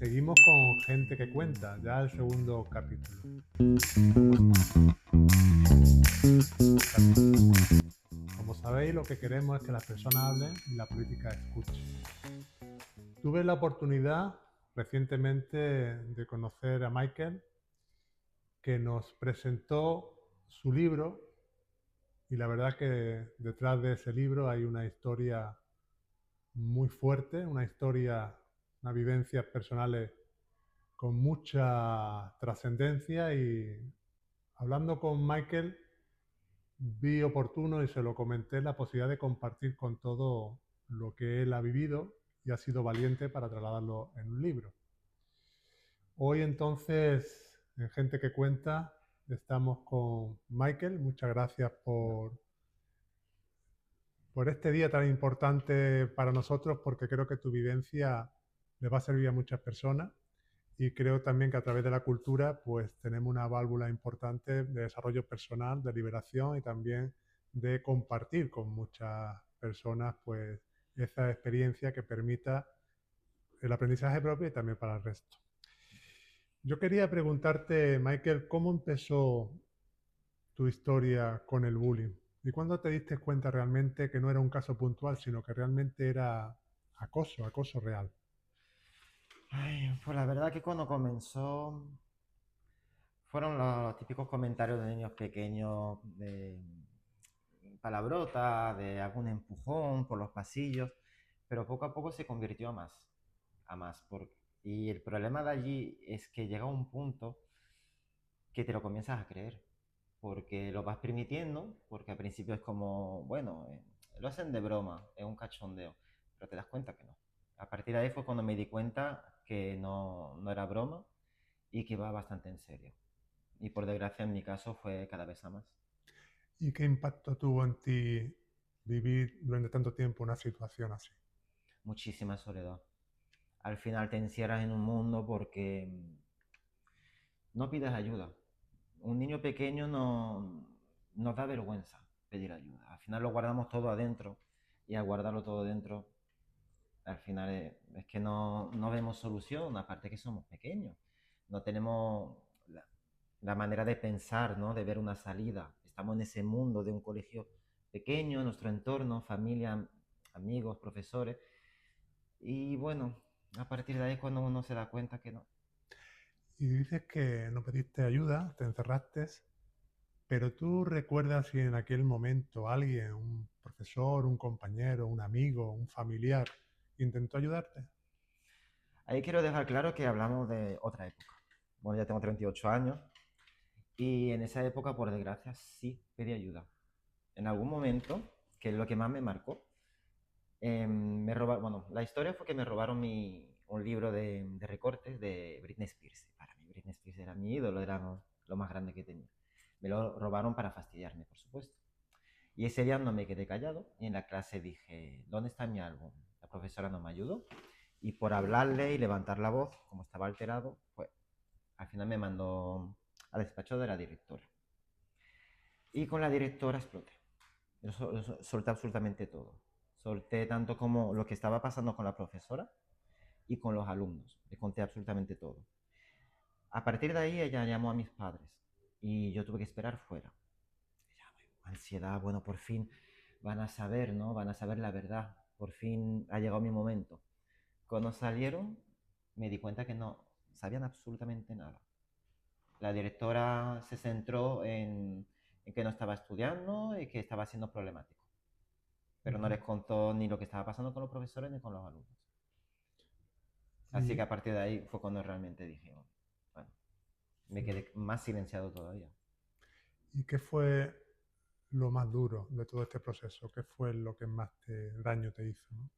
Seguimos con Gente que Cuenta, ya el segundo capítulo. Como sabéis, lo que queremos es que las personas hablen y la política escuche. Tuve la oportunidad recientemente de conocer a Michael, que nos presentó su libro, y la verdad que detrás de ese libro hay una historia muy fuerte, una historia, unas vivencias personales con mucha trascendencia, y hablando con Michael vi oportuno y se lo comenté la posibilidad de compartir con todo lo que él ha vivido y ha sido valiente para trasladarlo en un libro. Hoy entonces, en Gente que Cuenta, estamos con Michael. Muchas gracias por este día tan importante para nosotros, porque creo que tu vivencia le va a servir a muchas personas, y creo también que a través de la cultura pues tenemos una válvula importante de desarrollo personal, de liberación y también de compartir con muchas personas pues esa experiencia que permita el aprendizaje propio y también para el resto. Yo quería preguntarte, Michael, ¿cómo empezó tu historia con el bullying? ¿Y cuándo te diste cuenta realmente que no era un caso puntual, sino que realmente era acoso, acoso real? Ay, pues la verdad que cuando comenzó fueron los típicos comentarios de niños pequeños de palabrota, de algún empujón por los pasillos, pero poco a poco se convirtió a más. Y el problema de allí es que llega un punto que te lo comienzas a creer, porque lo vas permitiendo, porque al principio es como, bueno, lo hacen de broma, es un cachondeo, pero te das cuenta que no. A partir de ahí fue cuando me di cuenta que no era broma y que va bastante en serio. Y por desgracia en mi caso fue cada vez a más. ¿Y qué impacto tuvo en ti vivir durante tanto tiempo una situación así? Muchísima soledad. Al final te encierras en un mundo porque no pides ayuda. Un niño pequeño nos da vergüenza pedir ayuda. Al final lo guardamos todo adentro y al guardarlo todo dentro, al final es que no vemos solución, aparte que somos pequeños. No tenemos la manera de pensar, ¿no? De ver una salida. Estamos en ese mundo de un colegio pequeño, nuestro entorno, familia, amigos, profesores. Y bueno, a partir de ahí es cuando uno se da cuenta que no. Y dices que no pediste ayuda, te encerraste, pero tú recuerdas si en aquel momento alguien, un profesor, un compañero, un amigo, un familiar, intentó ayudarte. Ahí quiero dejar claro que hablamos de otra época. Bueno, ya tengo 38 años y en esa época, por desgracia, sí pedí ayuda. En algún momento, que es lo que más me marcó, me robaron, bueno, la historia fue que me robaron un libro de recortes de Britney Spears. Para mí Britney Spears era mi ídolo, era lo más grande que tenía. Me lo robaron para fastidiarme, por supuesto. Y ese día no me quedé callado y en la clase dije, ¿dónde está mi álbum? La profesora no me ayudó y por hablarle y levantar la voz, como estaba alterado, pues al final me mandó al despacho de la directora. Y con la directora exploté. Solté absolutamente todo. Solté tanto como lo que estaba pasando con la profesora y con los alumnos. Le conté absolutamente todo. A partir de ahí ella llamó a mis padres y yo tuve que esperar fuera. Ansiedad, bueno, por fin van a saber, ¿no? Van a saber la verdad. Por fin ha llegado mi momento. Cuando salieron me di cuenta que no sabían absolutamente nada. La directora se centró en que no estaba estudiando y que estaba siendo problemático, pero no Ujú. les contó ni lo que estaba pasando con los profesores ni con los alumnos. Así que ¿Y, a partir de ahí fue cuando realmente dije, bueno, me quedé más silenciado todavía. y qué fue lo más duro de todo este proceso? ¿Qué fue lo que más daño te hizo, ¿no?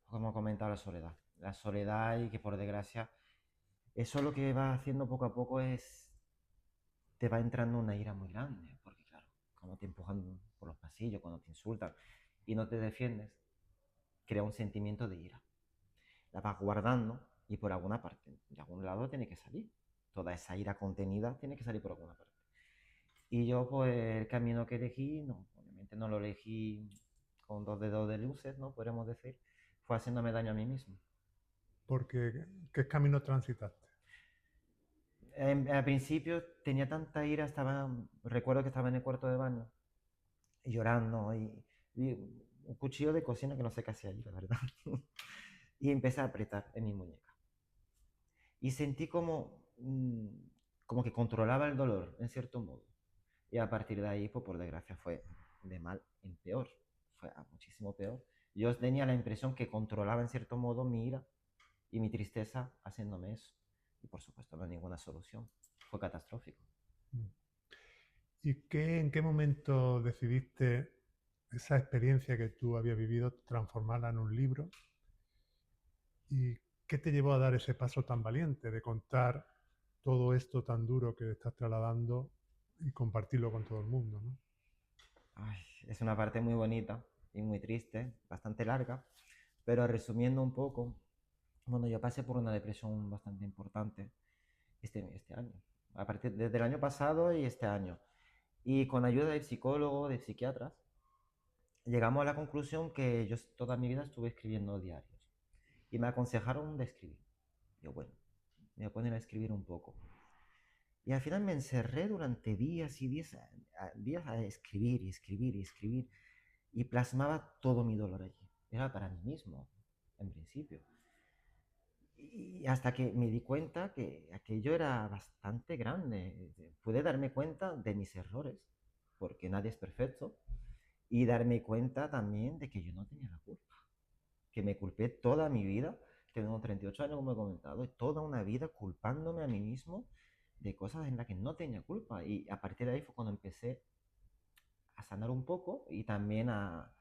Como comentaba, la soledad. La soledad y que por desgracia, eso lo que va haciendo poco a poco es, te va entrando una ira muy grande, porque claro, como te empujan por los pasillos, cuando te insultan y no te defiendes, crea un sentimiento de ira. La vas guardando y por alguna parte, de algún lado tiene que salir. Toda esa ira contenida tiene que salir por alguna parte. Y yo, pues, el camino que elegí, no, obviamente no lo elegí con dos dedos de luces, ¿no? Podríamos decir, fue haciéndome daño a mí mismo. Porque, ¿qué camino transitaste? Al principio tenía tanta ira, recuerdo que estaba en el cuarto de baño llorando y un cuchillo de cocina que no sé qué hacía allí, la verdad. Y empecé a apretar en mi muñeca. Y sentí como que controlaba el dolor, en cierto modo. Y a partir de ahí, pues por desgracia, fue de mal en peor. Fue muchísimo peor. Yo tenía la impresión que controlaba en cierto modo mi ira y mi tristeza haciéndome eso. Y por supuesto no hay ninguna solución. Fue catastrófico. Mm. En qué momento decidiste esa experiencia que tú habías vivido transformarla en un libro? ¿Y qué te llevó a dar ese paso tan valiente de contar todo esto tan duro que estás trasladando y compartirlo con todo el mundo, ¿no? Ay, es una parte muy bonita y muy triste, bastante larga, pero resumiendo un poco, bueno, yo pasé por una depresión bastante importante este año, desde el año pasado y este año. Y con ayuda de psicólogos, de psiquiatras, llegamos a la conclusión que yo toda mi vida estuve escribiendo diarios y me aconsejaron de escribir. Yo, bueno, me voy a poner a escribir un poco. Y al final me encerré durante días y días días a escribir y escribir y escribir y plasmaba todo mi dolor allí. Era para mí mismo, en principio. Y hasta que me di cuenta que aquello era bastante grande. Pude darme cuenta de mis errores, porque nadie es perfecto, y darme cuenta también de que yo no tenía la culpa, que me culpé toda mi vida, tengo 38 años como he comentado, y toda una vida culpándome a mí mismo de cosas en las que no tenía culpa. Y a partir de ahí fue cuando empecé a sanar un poco y también a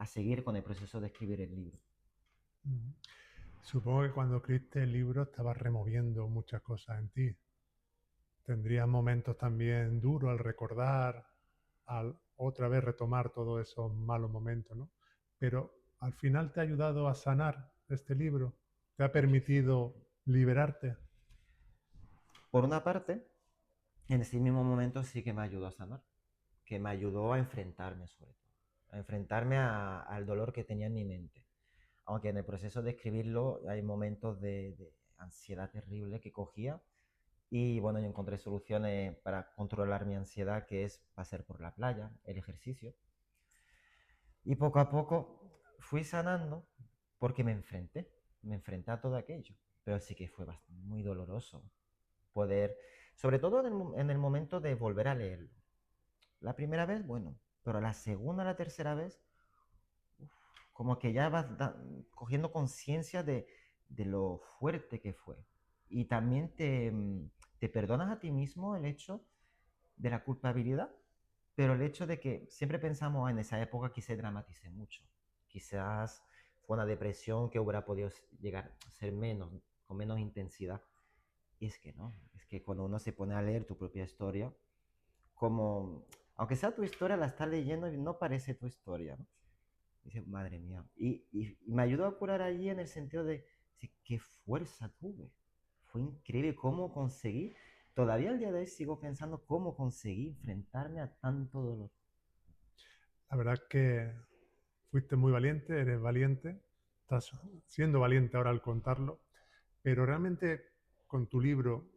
seguir con el proceso de escribir el libro. Mm. Supongo que cuando escribiste el libro estabas removiendo muchas cosas en ti. Tendrías momentos también duros al recordar, al otra vez retomar todos esos malos momentos, ¿no? Pero al final te ha ayudado a sanar este libro, te ha permitido liberarte. Por una parte, en ese mismo momento sí que me ayudó a sanar, que me ayudó a enfrentarme sobre todo, a enfrentarme al dolor que tenía en mi mente. Aunque en el proceso de escribirlo hay momentos de ansiedad terrible que cogía y bueno, yo encontré soluciones para controlar mi ansiedad, que es pasear por la playa, el ejercicio. Y poco a poco fui sanando porque me enfrenté a todo aquello. Pero sí que fue muy doloroso poder, sobre todo en el momento de volver a leerlo. La primera vez, bueno, pero la segunda, la tercera vez, uf, como que ya vas cogiendo conciencia de lo fuerte que fue. Y también te perdonas a ti mismo el hecho de la culpabilidad, pero el hecho de que siempre pensamos en esa época quizás dramaticé mucho. Quizás fue una depresión que hubiera podido llegar a ser menos, con menos intensidad. Y es que no, es que cuando uno se pone a leer tu propia historia, como, aunque sea tu historia, la estás leyendo y no parece tu historia, ¿no? Dice, madre mía. Y me ayudó a curar allí en el sentido de, sí, qué fuerza tuve. Fue increíble cómo conseguí. Todavía al día de hoy sigo pensando cómo conseguí enfrentarme a tanto dolor. La verdad es que fuiste muy valiente, eres valiente, estás siendo valiente ahora al contarlo, pero realmente con tu libro,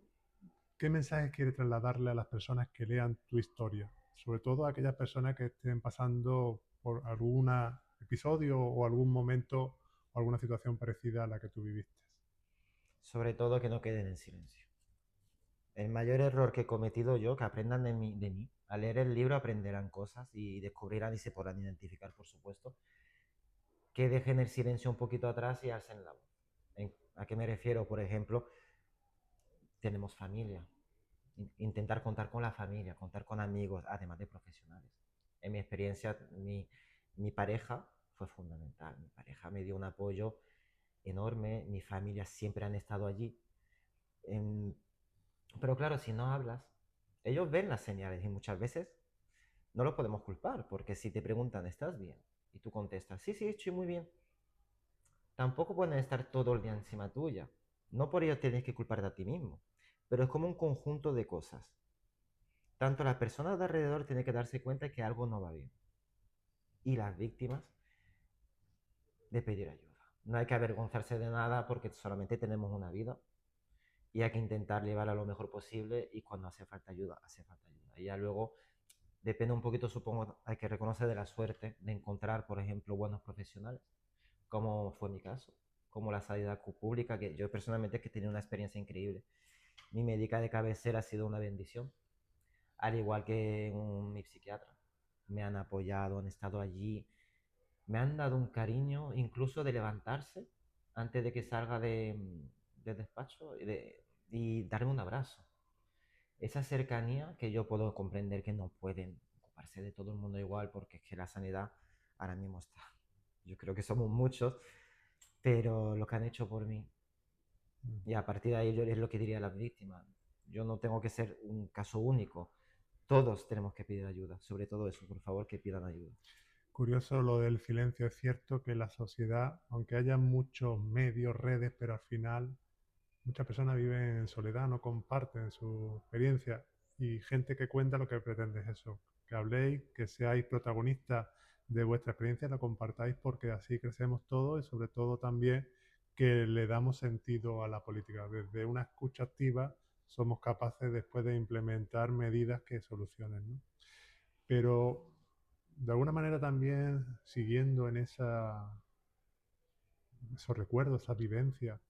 ¿qué mensaje quieres trasladarle a las personas que lean tu historia? Sobre todo a aquellas personas que estén pasando por algún episodio o algún momento o alguna situación parecida a la que tú viviste. Sobre todo que no queden en silencio. El mayor error que he cometido yo, que aprendan de mí. Al leer el libro aprenderán cosas y descubrirán y se podrán identificar, por supuesto. Que dejen el silencio un poquito atrás y alcen la voz. ¿A qué me refiero? Por ejemplo, tenemos familia. Intentar contar con la familia, contar con amigos, además de profesionales. En mi experiencia, mi pareja fue fundamental. Mi pareja me dio un apoyo enorme. Mi familia siempre han estado allí. En, pero claro, si no hablas, ellos ven las señales y muchas veces no los podemos culpar, porque si te preguntan, ¿estás bien? Y tú contestas, sí, sí, estoy muy bien. Tampoco pueden estar todo el día encima tuya. No por ello tienes que culparte a ti mismo, pero es como un conjunto de cosas. Tanto la persona de alrededor tiene que darse cuenta que algo no va bien. Y las víctimas de pedir ayuda. No hay que avergonzarse de nada porque solamente tenemos una vida y hay que intentar llevarla lo mejor posible y cuando hace falta ayuda, hace falta ayuda. Y ya luego depende un poquito, supongo, hay que reconocer de la suerte de encontrar, por ejemplo, buenos profesionales, como fue mi caso, como la sanidad pública, que yo personalmente es que he tenido una experiencia increíble. Mi médica de cabecera ha sido una bendición, al igual que mi psiquiatra. Me han apoyado, han estado allí, me han dado un cariño, incluso de levantarse antes de que salga de despacho y darme un abrazo. Esa cercanía que yo puedo comprender que no pueden ocuparse de todo el mundo igual, porque es que la sanidad ahora mismo está. Yo creo que somos muchos, pero lo que han hecho por mí, y a partir de ahí yo es lo que diría a las víctimas. Yo no tengo que ser un caso único. Todos tenemos que pedir ayuda. Sobre todo eso, por favor, que pidan ayuda. Curioso lo del silencio. Es cierto que la sociedad, aunque haya muchos medios, redes, pero al final muchas personas viven en soledad, no comparten su experiencia y gente que cuenta lo que pretende es eso, que habléis, que seáis protagonistas de vuestra experiencia, la compartáis porque así crecemos todos y sobre todo también que le damos sentido a la política. Desde una escucha activa somos capaces después de implementar medidas que solucionen, ¿no? Pero de alguna manera también siguiendo en esos recuerdos, esa vivencia,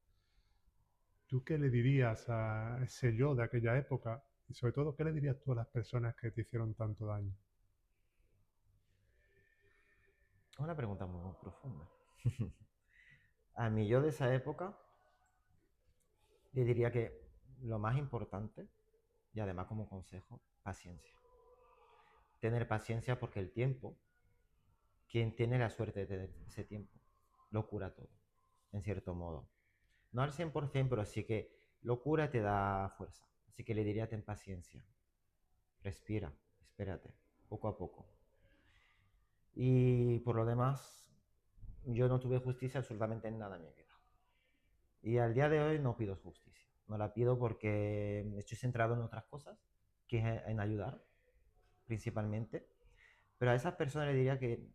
¿tú qué le dirías a ese yo de aquella época? Y sobre todo, ¿qué le dirías tú a las personas que te hicieron tanto daño? Es una pregunta muy profunda. A mí yo de esa época le diría que lo más importante, y además como consejo, paciencia. Tener paciencia porque el tiempo, quien tiene la suerte de tener ese tiempo, lo cura todo, en cierto modo. No al 100%, pero sí que lo cura y te da fuerza. Así que le diría ten paciencia, respira, espérate, poco a poco. Y por lo demás, yo no tuve justicia absolutamente en nada en mi vida. Y al día de hoy no pido justicia. No la pido porque estoy centrado en otras cosas, que es en ayudar, principalmente. Pero a esas personas les diría que,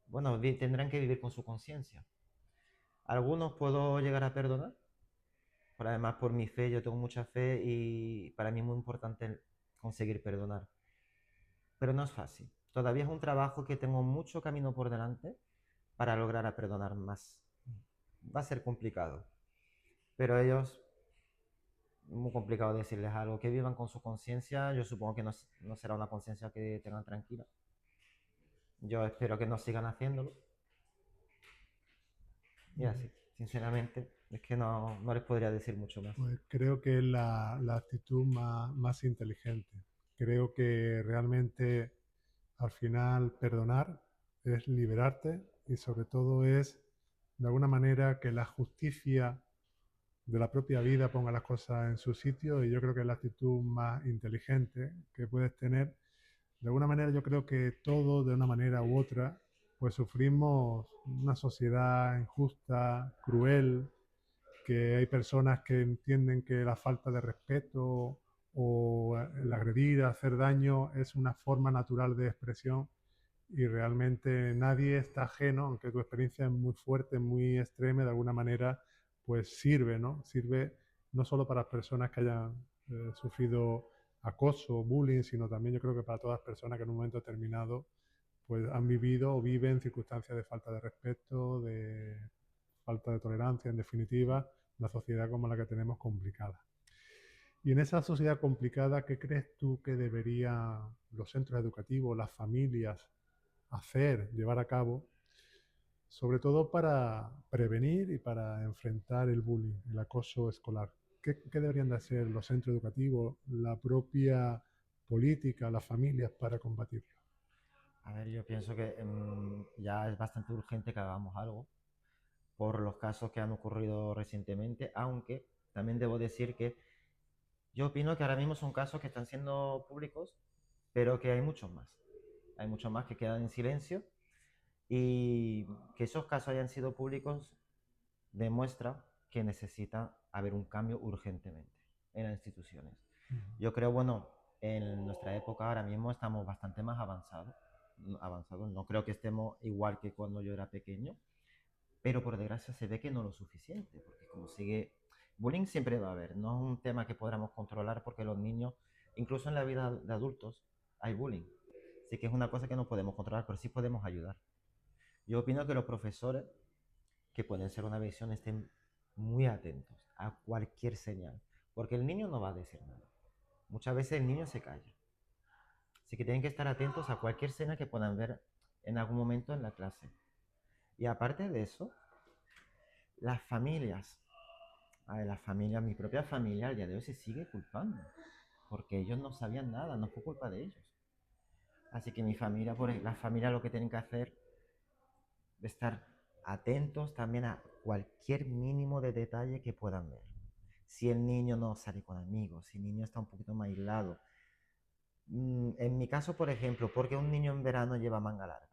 bueno, tendrán que vivir con su conciencia. Algunos puedo llegar a perdonar, pero además por mi fe, yo tengo mucha fe y para mí es muy importante conseguir perdonar. Pero no es fácil. Todavía es un trabajo que tengo mucho camino por delante para lograr a perdonar más. Va a ser complicado, pero ellos, muy complicado decirles algo, que vivan con su conciencia, yo supongo que no será una conciencia que tengan tranquila. Yo espero que no sigan haciéndolo. Y así, sinceramente, es que no les podría decir mucho más. Pues creo que es la actitud más inteligente. Creo que realmente al final perdonar es liberarte y sobre todo es de alguna manera que la justicia de la propia vida ponga las cosas en su sitio y yo creo que es la actitud más inteligente que puedes tener. De alguna manera yo creo que todos, de una manera u otra, pues sufrimos una sociedad injusta, cruel, que hay personas que entienden que la falta de respeto o el agredir, hacer daño es una forma natural de expresión y realmente nadie está ajeno, aunque tu experiencia es muy fuerte, muy extrema, de alguna manera pues sirve, ¿no? Sirve no solo para las personas que hayan sufrido acoso, bullying, sino también yo creo que para todas las personas que en un momento determinado pues han vivido o viven circunstancias de falta de respeto, de falta de tolerancia, en definitiva, una sociedad como la que tenemos complicada. Y en esa sociedad complicada, ¿qué crees tú que deberían los centros educativos, las familias hacer, llevar a cabo, sobre todo para prevenir y para enfrentar el bullying, el acoso escolar? ¿Qué deberían de hacer los centros educativos, la propia política, las familias para combatirlo? A ver, yo pienso que ya es bastante urgente que hagamos algo por los casos que han ocurrido recientemente, aunque también debo decir que yo opino que ahora mismo son casos que están siendo públicos, pero que hay muchos más. Hay muchos más que quedan en silencio y que esos casos hayan sido públicos demuestra que necesita haber un cambio urgentemente en las instituciones. Yo creo, bueno, en nuestra época ahora mismo estamos bastante más avanzados. No creo que estemos igual que cuando yo era pequeño, pero por desgracia se ve que no lo suficiente, porque como sigue, bullying siempre va a haber, no es un tema que podamos controlar porque los niños, incluso en la vida de adultos, hay bullying. Así que es una cosa que no podemos controlar, pero sí podemos ayudar. Yo opino que los profesores, que pueden ser una visión, estén muy atentos a cualquier señal, porque el niño no va a decir nada. Muchas veces el niño se calla. Así que tienen que estar atentos a cualquier señal que puedan ver en algún momento en la clase. Y aparte de eso, las familias, mi propia familia al día de hoy se sigue culpando, porque ellos no sabían nada, no fue culpa de ellos. Así que mi familia, la familia lo que tienen que hacer es estar atentos también a cualquier mínimo de detalle que puedan ver. Si el niño no sale con amigos, si el niño está un poquito más aislado. En mi caso, por ejemplo, ¿por qué un niño en verano lleva manga larga?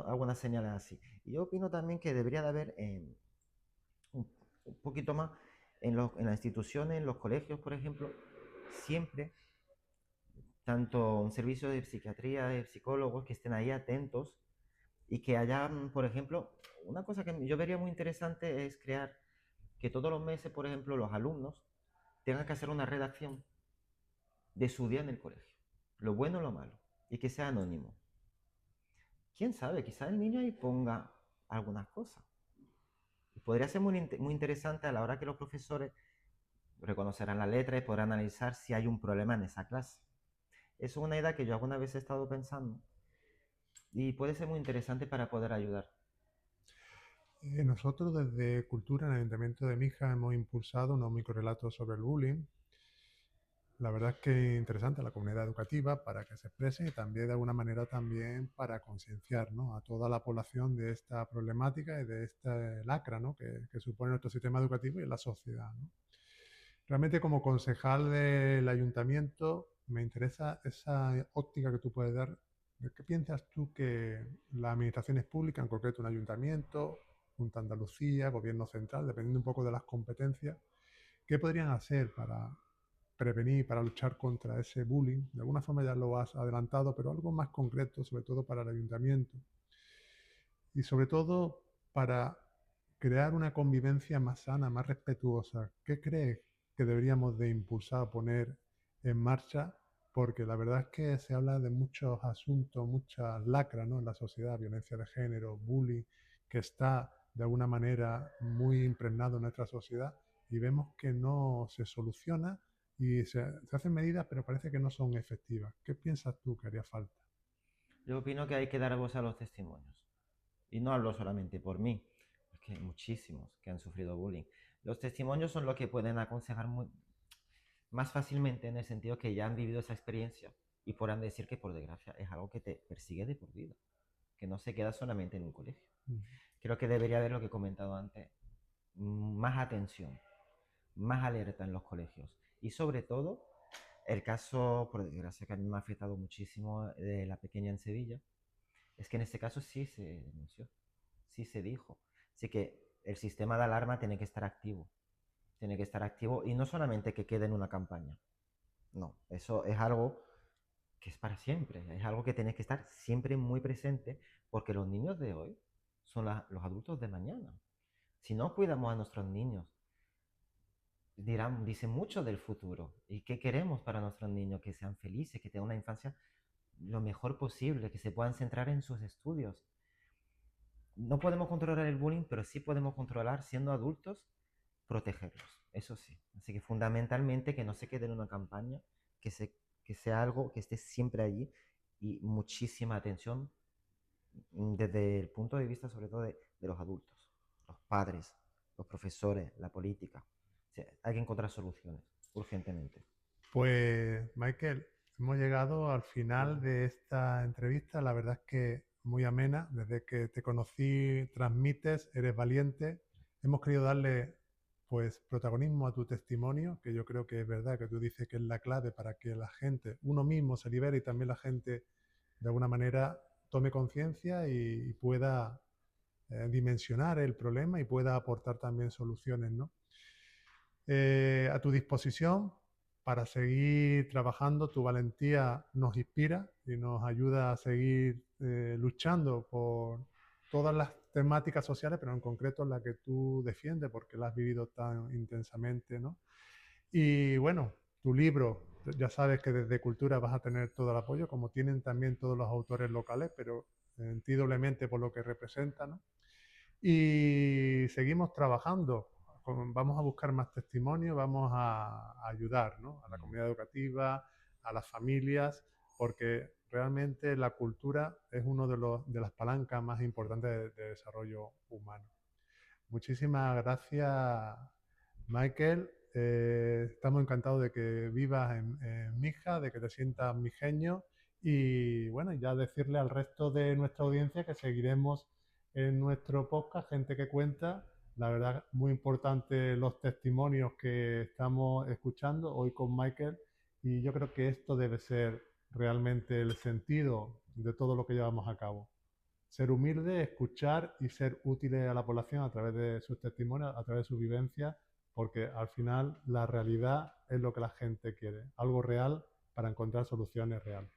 Algunas señales así. Y yo opino también que debería de haber un poquito más en las instituciones, en los colegios, por ejemplo, siempre tanto un servicio de psiquiatría, de psicólogos que estén ahí atentos y que haya, por ejemplo, una cosa que yo vería muy interesante es crear que todos los meses, por ejemplo, los alumnos tengan que hacer una redacción de su día en el colegio, lo bueno o lo malo, y que sea anónimo. ¿Quién sabe? Quizá el niño ahí ponga algunas cosas. Y podría ser muy interesante a la hora que los profesores reconocerán la letra y podrán analizar si hay un problema en esa clase. Eso es una idea que yo alguna vez he estado pensando y puede ser muy interesante para poder ayudar. Nosotros desde Cultura en el Ayuntamiento de Mija hemos impulsado unos microrelatos sobre el bullying. La verdad es que es interesante a la comunidad educativa para que se expresen y también de alguna manera también para concienciar, ¿no?, a toda la población de esta problemática y de esta lacra, ¿no?, que supone nuestro sistema educativo y en la sociedad, ¿no? Realmente como concejal del ayuntamiento me interesa esa óptica que tú puedes dar. ¿Qué piensas tú que las administraciones públicas, en concreto un ayuntamiento, Junta de Andalucía, gobierno central, dependiendo un poco de las competencias, qué podrían hacer para prevenir, para luchar contra ese bullying? De alguna forma ya lo has adelantado, pero algo más concreto, sobre todo para el ayuntamiento. Y sobre todo para crear una convivencia más sana, más respetuosa. ¿Qué crees que deberíamos de impulsar, poner en marcha? Porque la verdad es que se habla de muchos asuntos, muchas lacras, ¿no?, en la sociedad, violencia de género, bullying, que está de alguna manera muy impregnado en nuestra sociedad y vemos que no se soluciona y se hacen medidas, pero parece que no son efectivas. ¿Qué piensas tú que haría falta? Yo opino que hay que dar voz a los testimonios. Y no hablo solamente por mí, es que hay muchísimos que han sufrido bullying. Los testimonios son los que pueden aconsejar más fácilmente en el sentido que ya han vivido esa experiencia y podrán decir que por desgracia es algo que te persigue de por vida, que no se queda solamente en un colegio. Creo que debería haber lo que he comentado antes, más atención, más alerta en los colegios y sobre todo el caso, por desgracia, que a mí me ha afectado muchísimo de la pequeña en Sevilla, es que en este caso sí se denunció, sí se dijo. Así que el sistema de alarma tiene que estar activo y no solamente que quede en una campaña. No, eso es algo que es para siempre, es algo que tiene que estar siempre muy presente porque los niños de hoy son los adultos de mañana. Si no cuidamos a nuestros niños, dicen mucho del futuro. ¿Y qué queremos para nuestros niños? Que sean felices, que tengan una infancia lo mejor posible, que se puedan centrar en sus estudios. No podemos controlar el bullying, pero sí podemos controlar, siendo adultos, protegerlos. Eso sí. Así que fundamentalmente que no se quede en una campaña, que sea algo que esté siempre allí y muchísima atención desde el punto de vista sobre todo de los adultos, los padres, los profesores, la política. O sea, hay que encontrar soluciones urgentemente. Pues Michael, hemos llegado al final de esta entrevista. La verdad es que muy amena. Desde que te conocí, transmites, eres valiente. Hemos querido darle pues protagonismo a tu testimonio, que yo creo que es verdad, que tú dices que es la clave para que la gente, uno mismo se libere y también la gente de alguna manera tome conciencia y pueda dimensionar el problema y pueda aportar también soluciones, ¿no? A tu disposición para seguir trabajando. Tu valentía nos inspira y nos ayuda a seguir luchando por todas las temáticas sociales, pero en concreto la que tú defiendes, porque la has vivido tan intensamente, ¿no? Y bueno, tu libro, ya sabes que desde Cultura vas a tener todo el apoyo, como tienen también todos los autores locales, pero doblemente por lo que representa, ¿no? Y seguimos trabajando. Vamos a buscar más testimonios, vamos a ayudar, ¿no? A la comunidad educativa, a las familias, porque realmente la cultura es uno de las palancas más importantes de desarrollo humano. Muchísimas gracias, Michael. Estamos encantados de que vivas en Mija, de que te sientas mijeño y bueno, ya decirle al resto de nuestra audiencia que seguiremos en nuestro podcast Gente que Cuenta. La verdad, muy importante los testimonios que estamos escuchando hoy con Michael y yo creo que esto debe ser realmente el sentido de todo lo que llevamos a cabo. Ser humilde, escuchar y ser útiles a la población a través de sus testimonios, a través de su vivencia, porque al final la realidad es lo que la gente quiere, algo real para encontrar soluciones reales.